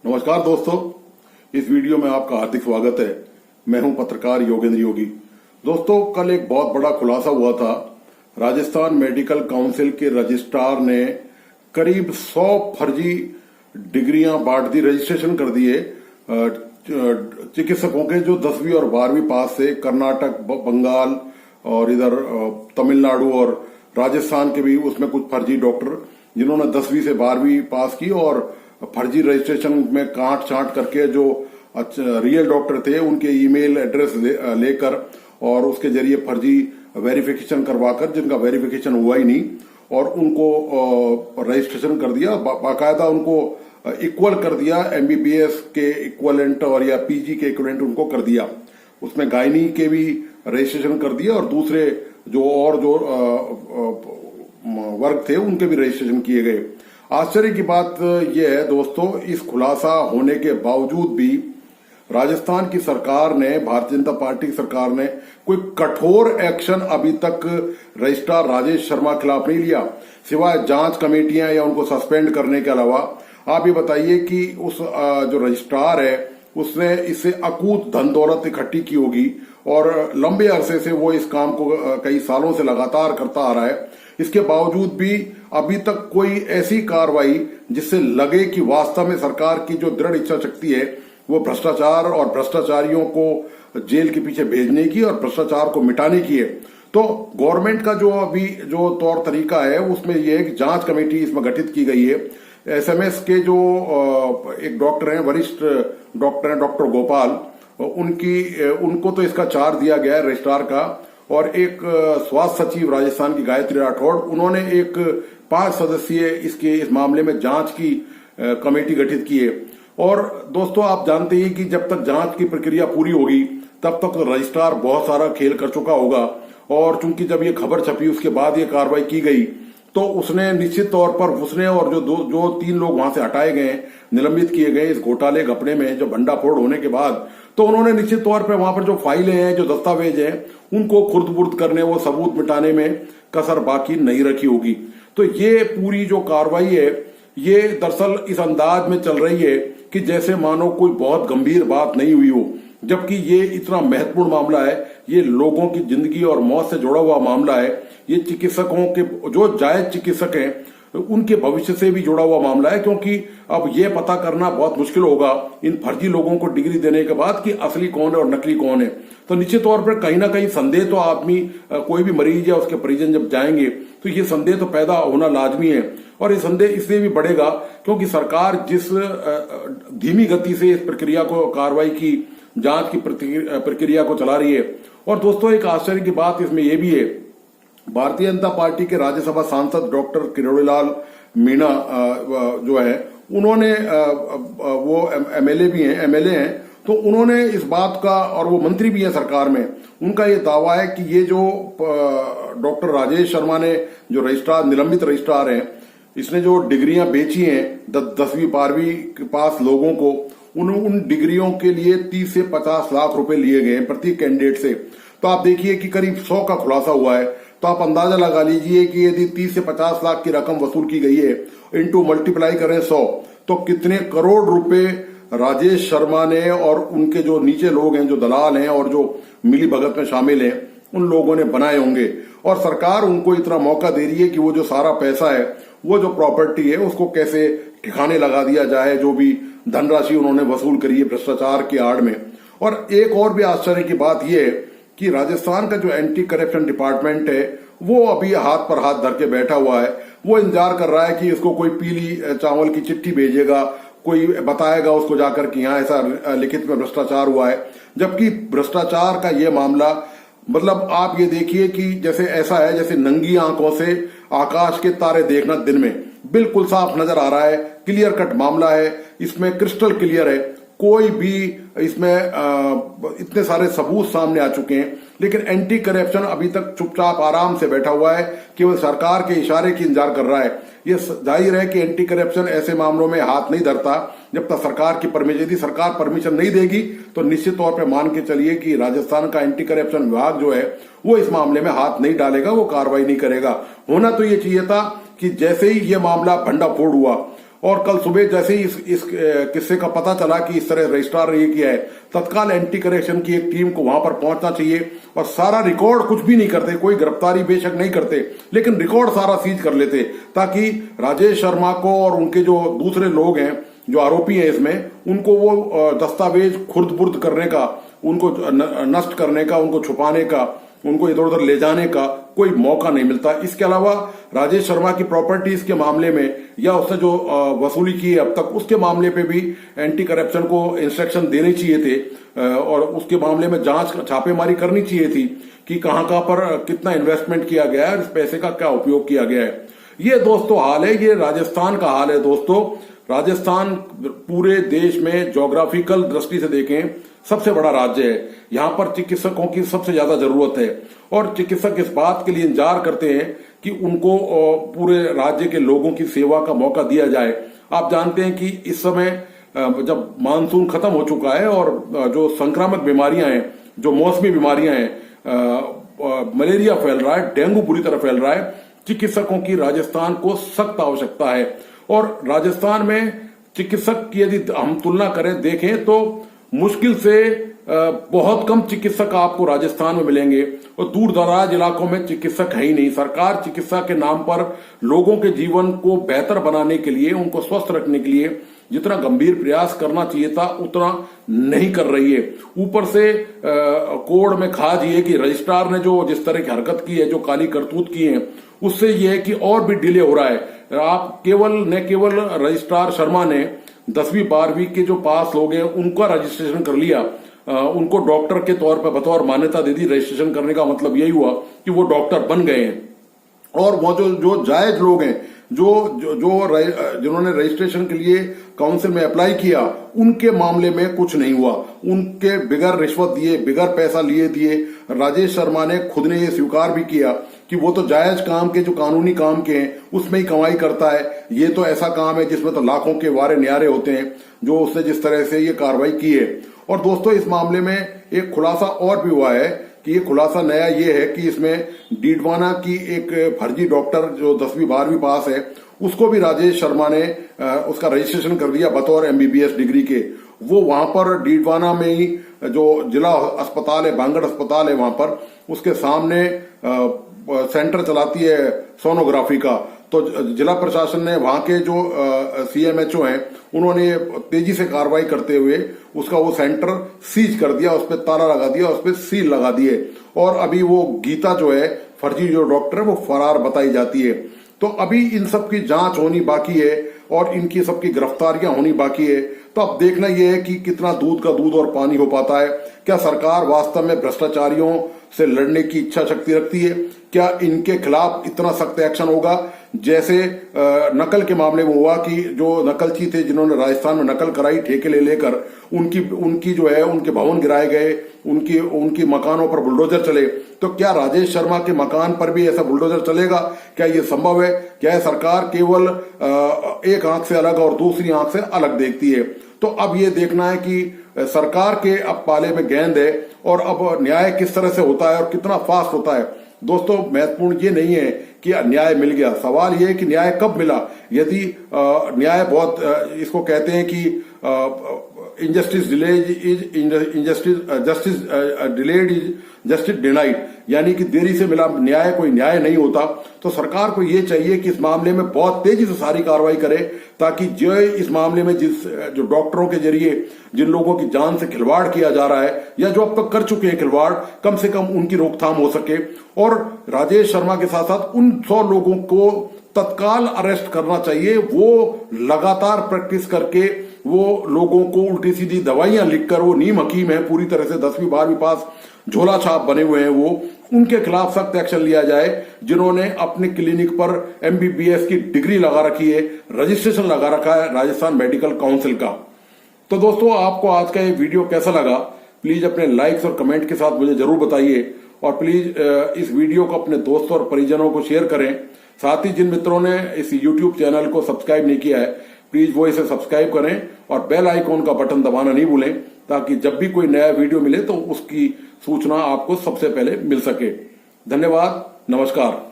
नमस्कार दोस्तों, इस वीडियो में आपका हार्दिक स्वागत है। मैं हूं पत्रकार योगेंद्र योगी। दोस्तों, कल एक बहुत बड़ा खुलासा हुआ था। राजस्थान मेडिकल काउंसिल के रजिस्ट्रार ने करीब 100 फर्जी डिग्रियां बांट दी, रजिस्ट्रेशन कर दिए चिकित्सकों के जो 10वीं और 12वीं पास से कर्नाटक, बंगाल और इधर तमिलनाडु और राजस्थान के भी उसमें कुछ फर्जी डॉक्टर जिन्होंने 10वीं से 12वीं पास की और फर्जी रजिस्ट्रेशन में काट छांट करके जो रियल डॉक्टर थे उनके ईमेल एड्रेस लेकर और उसके जरिए फर्जी वेरिफिकेशन करवाकर, जिनका वेरिफिकेशन हुआ ही नहीं, और उनको रजिस्ट्रेशन कर दिया। बाकायदा उनको इक्वल कर दिया, एमबीबीएस के इक्वलेंट और या पीजी के इक्वलेंट उनको कर दिया। उसमें गायनी के भी रजिस्ट्रेशन कर दिया और दूसरे जो वर्ग थे उनके भी रजिस्ट्रेशन किए गए। आश्चर्य की बात यह है दोस्तों, इस खुलासा होने के बावजूद भी राजस्थान की सरकार ने, भारतीय जनता पार्टी की सरकार ने कोई कठोर एक्शन अभी तक रजिस्ट्रार राजेश शर्मा के खिलाफ नहीं लिया, सिवाय जांच कमेटियां या उनको सस्पेंड करने के अलावा। आप ये बताइए कि उस जो रजिस्ट्रार है उसने इससे अकूत धन दौलत इकट्ठी की होगी और लंबे अरसे से वो इस काम को कई सालों से लगातार करता आ रहा है। इसके बावजूद भी अभी तक कोई ऐसी कार्रवाई जिससे लगे कि वास्तव में सरकार की जो दृढ़ इच्छा शक्ति है वो भ्रष्टाचार और भ्रष्टाचारियों को जेल के पीछे भेजने की और भ्रष्टाचार को मिटाने की है। तो गवर्नमेंट का जो अभी जो तौर तरीका है उसमें यह है कि जांच कमेटी इसमें गठित की गई है। एसएमएस के जो एक डॉक्टर हैं, वरिष्ठ डॉक्टर हैं, डॉक्टर गोपाल, उनको तो इसका चार्ज दिया गया है रजिस्ट्रार का, और एक स्वास्थ्य सचिव राजस्थान की गायत्री राठौड़, उन्होंने एक 5 सदस्यीय इस मामले में जांच की कमेटी गठित की है। और दोस्तों, आप जानते हैं कि जब तक जांच की प्रक्रिया पूरी होगी तब तक रजिस्ट्रार बहुत सारा खेल कर चुका होगा, और चूंकि जब ये खबर छपी उसके बाद ये कार्रवाई की गई तो उसने निश्चित तौर पर उसने और जो 3 लोग वहां से हटाए गए, निलंबित किए गए इस घोटाले घपले में, जो भंडाफोड़ होने के बाद, तो उन्होंने निश्चित तौर पर वहां पर जो फाइलें हैं, जो दस्तावेज हैं, उनको खुर्द-बुर्द करने, वो सबूत मिटाने में कसर बाकी नहीं रखी होगी। तो ये पूरी जो कार्रवाई है ये दरअसल इस अंदाज में चल रही है कि जैसे मानो कोई बहुत गंभीर बात नहीं हुई हो, जबकि ये इतना महत्वपूर्ण मामला है। ये लोगों की जिंदगी और मौत से जुड़ा हुआ मामला है। ये चिकित्सकों के, जो जायज चिकित्सक हैं, उनके भविष्य से भी जुड़ा हुआ मामला है, क्योंकि अब ये पता करना बहुत मुश्किल होगा इन फर्जी लोगों को डिग्री देने के बाद कि असली कौन है और नकली कौन है। तो निश्चित तौर पर कहीं ना कहीं संदेह तो आदमी, कोई भी मरीज या उसके परिजन जब जाएंगे तो ये संदेह तो पैदा होना लाजमी है। और ये संदेह इसलिए भी बढ़ेगा क्योंकि सरकार जिस धीमी गति से इस प्रक्रिया को, कार्रवाई की, जांच की प्रक्रिया को चला रही है। और दोस्तों, एक आश्चर्य की बात इसमें यह भी है, भारतीय जनता पार्टी के राज्यसभा सांसद डॉक्टर किरोड़ीलाल मीणा जो है, उन्होंने वो एमएलए हैं, तो उन्होंने इस बात का, और वो मंत्री भी है सरकार में, उनका ये दावा है कि ये जो डॉक्टर राजेश शर्मा ने, जो रजिस्ट्रार, निलंबित रजिस्ट्रार हैं, इसने जो डिग्रियां बेची हैं 10वीं 12वीं के पास लोगों को, उन डिग्रियों के लिए 30 से 50 लाख रुपए लिए गए प्रत्येक कैंडिडेट से। तो आप देखिए कि करीब 100 का खुलासा हुआ है, तो आप अंदाजा लगा लीजिए कि यदि 30 से 50 लाख की रकम वसूल की गई है, इनटू मल्टीप्लाई करें 100, तो कितने करोड़ रुपए राजेश शर्मा ने और उनके जो नीचे लोग हैं, जो दलाल हैं और जो मिली भगत में शामिल हैं, उन लोगों ने बनाए होंगे। और सरकार उनको इतना मौका दे रही है कि वो जो सारा पैसा है, वो जो प्रॉपर्टी है, उसको कैसे ठिकाने लगा दिया जाए, जो भी धनराशि उन्होंने वसूल करी है भ्रष्टाचार की आड़ में। और एक और भी आश्चर्य की बात यह है कि राजस्थान का जो एंटी करप्शन डिपार्टमेंट है वो अभी हाथ पर हाथ धर के बैठा हुआ है। वो इंतजार कर रहा है कि इसको कोई पीली चावल की चिट्ठी भेजेगा, कोई बताएगा उसको जाकर कि यहाँ ऐसा लिखित में भ्रष्टाचार हुआ है। जबकि भ्रष्टाचार का ये मामला, मतलब आप ये देखिए कि जैसे ऐसा है जैसे नंगी आंखों से आकाश के तारे देखना दिन में, बिल्कुल साफ नजर आ रहा है, क्लियर कट मामला है, इसमें क्रिस्टल क्लियर है। कोई भी इसमें इतने सारे सबूत सामने आ चुके हैं, लेकिन एंटी करप्शन अभी तक चुपचाप आराम से बैठा हुआ है, केवल सरकार के इशारे की इंतजार कर रहा है। ये जाहिर है कि एंटी करप्शन ऐसे मामलों में हाथ नहीं धरता जब तक सरकार की परमिशन, यदि सरकार परमिशन नहीं देगी तो निश्चित तौर पर मान के चलिए कि राजस्थान का एंटी करप्शन विभाग जो है वो इस मामले में हाथ नहीं डालेगा, वो कार्रवाई नहीं करेगा। होना तो ये चाहिए था कि जैसे ही ये मामला भंडाफोड़ हुआ और कल सुबह जैसे ही इस किस्से का पता चला कि इस तरह रजिस्ट्रार ने ये किया है, तत्काल एंटी करेक्शन की एक टीम को वहां पर पहुंचना चाहिए और सारा रिकॉर्ड, कुछ भी नहीं करते, कोई गिरफ्तारी बेशक नहीं करते, लेकिन रिकॉर्ड सारा सीज कर लेते, ताकि राजेश शर्मा को और उनके जो दूसरे लोग हैं जो आरोपी हैं इसमें, उनको वो दस्तावेज खुर्द बुर्द करने का, उनको नष्ट करने का, उनको छुपाने का, उनको इधर उधर ले जाने का कोई मौका नहीं मिलता। इसके अलावा राजेश शर्मा की प्रॉपर्टीज के मामले में या उसने जो वसूली की है अब तक, उसके मामले पे भी एंटी करप्शन को इंस्ट्रक्शन देने चाहिए थे और उसके मामले में जांच, छापेमारी करनी चाहिए थी कि कहां कहां पर कितना इन्वेस्टमेंट किया गया है, इस पैसे का क्या उपयोग किया गया है। ये दोस्तों हाल है, ये राजस्थान का हाल है दोस्तों। राजस्थान पूरे देश में ज्योग्राफिकल दृष्टि से देखें सबसे बड़ा राज्य है, यहाँ पर चिकित्सकों की सबसे ज्यादा जरूरत है और चिकित्सक इस बात के लिए इंतजार करते हैं कि उनको पूरे राज्य के लोगों की सेवा का मौका दिया जाए। आप जानते हैं कि इस समय जब मानसून खत्म हो चुका है और जो संक्रामक बीमारियां हैं, जो मौसमी बीमारियां हैं, मलेरिया फैल रहा है, डेंगू बुरी तरह फैल रहा है, चिकित्सकों की राजस्थान को सख्त आवश्यकता है। और राजस्थान में चिकित्सक की यदि हम तुलना करें, देखें तो मुश्किल से बहुत कम चिकित्सक आपको राजस्थान में मिलेंगे और दूर दराज इलाकों में चिकित्सक है ही नहीं। सरकार चिकित्सा के नाम पर लोगों के जीवन को बेहतर बनाने के लिए, उनको स्वस्थ रखने के लिए जितना गंभीर प्रयास करना चाहिए था उतना नहीं कर रही है। ऊपर से कोड में खाज ये कि रजिस्ट्रार ने जो जिस तरह की हरकत की है, जो काली करतूत की है, उससे यह है कि और भी डिले हो रहा है। आप केवल रजिस्ट्रार शर्मा ने 10वीं 12वीं के जो पास लोग हैं उनका रजिस्ट्रेशन कर लिया, उनको डॉक्टर के तौर पर बतौर मान्यता दे दी। रजिस्ट्रेशन करने का मतलब यही हुआ कि वो डॉक्टर बन गए हैं। और वो जो जायज लोग हैं, जिन्होंने रजिस्ट्रेशन के लिए काउंसिल में अप्लाई किया, उनके मामले में कुछ नहीं हुआ। उनके बिगर रिश्वत दिए, बिगर पैसा लिए दिए, राजेश शर्मा ने खुद ने ये स्वीकार भी किया कि वो तो जायज काम के, जो कानूनी काम के हैं, उसमें ही कमाई करता है। ये तो ऐसा काम है जिसमें तो लाखों के वारे न्यारे होते हैं, जो उसने जिस तरह से ये कार्रवाई की है। और दोस्तों इस मामले में एक खुलासा और भी हुआ है कि ये खुलासा नया ये है कि इसमें डीडवाना की एक फर्जी डॉक्टर जो 10वीं 12वीं पास है, उसको भी राजेश शर्मा ने उसका रजिस्ट्रेशन कर दिया बतौर MBBS डिग्री के। वो वहां पर डीडवाना में ही जो जिला अस्पताल है, बांगड़ अस्पताल है, वहां पर उसके सामने सेंटर चलाती है सोनोग्राफी का। तो जिला प्रशासन ने वहां के जो CMHO हैं, उन्होंने तेजी से कार्रवाई करते हुए उसका वो सेंटर सीज कर दिया, उस पर ताला लगा दिया, उस पर सील लगा दिए। और अभी वो गीता जो है, फर्जी जो डॉक्टर है, वो फरार बताई जाती है। तो अभी इन सब की जांच होनी बाकी है और इनकी सबकी गिरफ्तारियां होनी बाकी है। तो अब देखना यह है कि कितना दूध का दूध और पानी हो पाता है। क्या सरकार वास्तव में भ्रष्टाचारियों से लड़ने की इच्छा शक्ति रखती है? क्या इनके खिलाफ इतना सख्त एक्शन होगा जैसे नकल के मामले में हुआ कि जो नकलची थे, जिन्होंने राजस्थान में नकल कराई ठेके ले लेकर, उनकी जो है, उनके भवन गिराए गए, उनकी मकानों पर बुलडोजर चले। तो क्या राजेश शर्मा के मकान पर भी ऐसा बुलडोजर चलेगा? क्या ये संभव है? क्या है सरकार केवल एक आंख से अलग और दूसरी आंख से अलग देखती है? तो अब ये देखना है कि सरकार के अब पाले में गेंद है और अब न्याय किस तरह से होता है और कितना फास्ट होता है। दोस्तों महत्वपूर्ण ये नहीं है कि न्याय मिल गया, सवाल ये है कि न्याय कब मिला। यदि न्याय बहुत, इसको कहते हैं कि injustice delayed is justice denied, यानी कि देरी से मिला न्याय कोई न्याय नहीं होता। तो सरकार को ये चाहिए कि इस मामले में बहुत तेजी से सारी कार्रवाई करे, ताकि जो इस मामले में जो डॉक्टरों के जरिए जिन लोगों की जान से खिलवाड़ किया जा रहा है या जो अब तक कर चुके हैं खिलवाड़, कम से कम उनकी रोकथाम हो सके। और राजेश शर्मा के साथ साथ उन 100 लोगों को तत्काल अरेस्ट करना चाहिए। वो लगातार प्रैक्टिस करके वो लोगों को उल्टी सीधी दवाइयां लिखकर, वो नीम हकीम है, पूरी तरह से 10वीं 12वीं पास झोला छाप बने हुए हैं, वो उनके खिलाफ सख्त एक्शन लिया जाए। जिन्होंने अपने क्लिनिक पर MBBS की डिग्री लगा रखी है, रजिस्ट्रेशन लगा रखा है राजस्थान मेडिकल काउंसिल का। तो दोस्तों आपको आज का ये वीडियो कैसा लगा, प्लीज अपने लाइक्स और कमेंट के साथ मुझे जरूर बताइए। और प्लीज इस वीडियो को अपने दोस्तों और परिजनों को शेयर करें। साथ ही जिन मित्रों ने इस YouTube चैनल को सब्सक्राइब नहीं किया है, प्लीज वो इसे सब्सक्राइब करें और बेल आइकॉन का बटन दबाना नहीं भूलें, ताकि जब भी कोई नया वीडियो मिले तो उसकी सूचना आपको सबसे पहले मिल सके। धन्यवाद, नमस्कार।